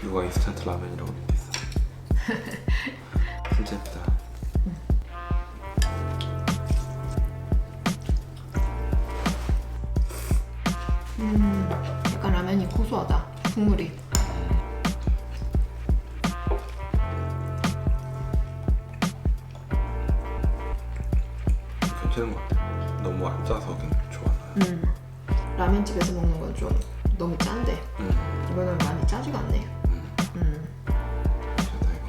누가 인스턴트 라면이라고 믿겠어. 진짜 예쁘다. 약간 라면이 고소하다. 국물이. 괜찮은 것 같아. 너무 안 짜서 그냥 좋아. 라면집에서 먹는 건 좀 너무 짠데 이거는 많이 짜지가 않네. 괜찮다 이거.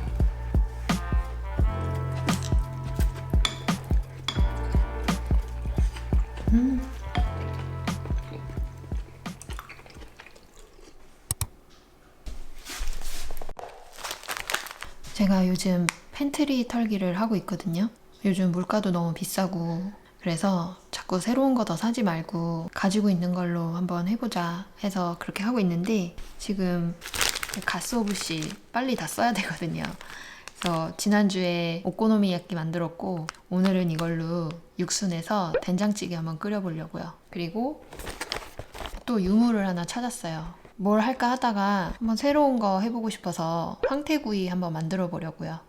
제가 요즘 팬트리 털기를 하고 있거든요. 요즘 물가도 너무 비싸고 그래서 자꾸 새로운 거 더 사지 말고 가지고 있는 걸로 한번 해보자 해서 그렇게 하고 있는데 지금 가스오브시 빨리 다 써야 되거든요. 그래서 지난주에 오코노미야끼 만들었고 오늘은 이걸로 육수 내서 된장찌개 한번 끓여보려고요. 그리고 또 유물을 하나 찾았어요. 뭘 할까 하다가 한번 새로운 거 해보고 싶어서 황태구이 한번 만들어 보려고요.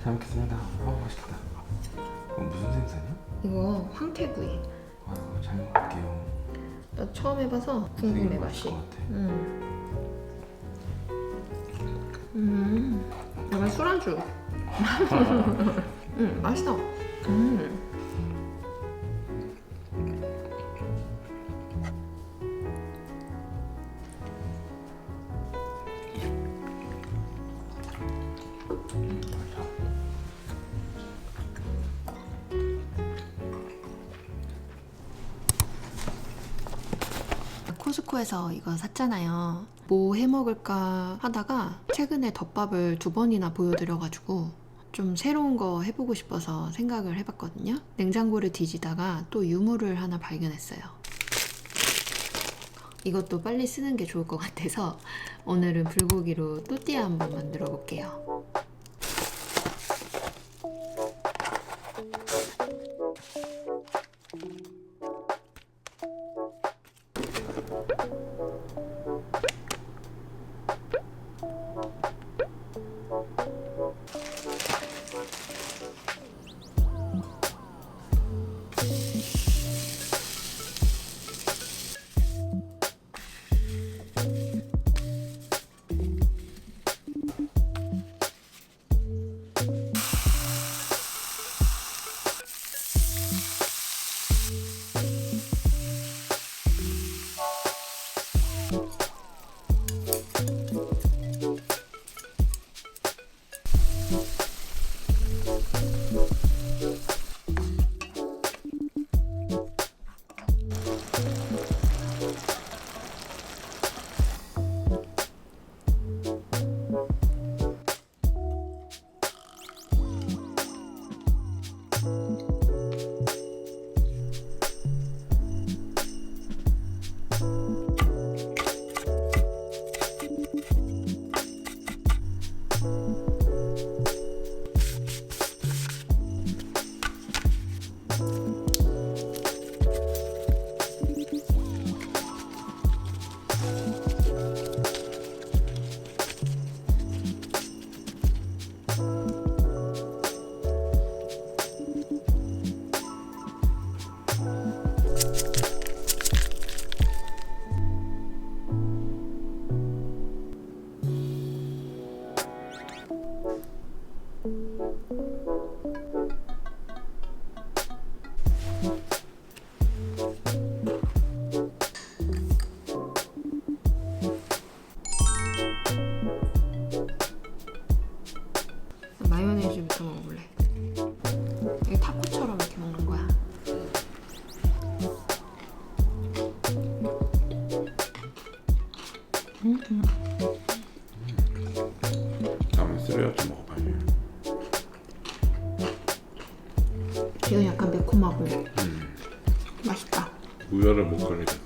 잘 먹겠습니다. 맛있겠다. 이건 무슨 생선이야? 이거 황태구이. 이거 잘 먹을게요. 나 처음 해봐서 되게 궁금해 맛있을 맛이. 것 같아. 약간 술안주. 맛있다. 코스코에서 이거 샀잖아요. 뭐 해먹을까 하다가 최근에 덮밥을 2번이나 보여드려가지고 좀 새로운 거 해보고 싶어서 생각을 해봤거든요. 냉장고를 뒤지다가 또 유물을 하나 발견했어요. 이것도 빨리 쓰는 게 좋을 것 같아서 오늘은 불고기로 또띠아 한번 만들어 볼게요. 마요네즈부터 먹어볼래. 이게 타코처럼 이렇게 먹는 거야. 다음에 스리라차 먹어봐야지. 이건 약간 매콤하고 맛있다. 우열을 못 가리겠다.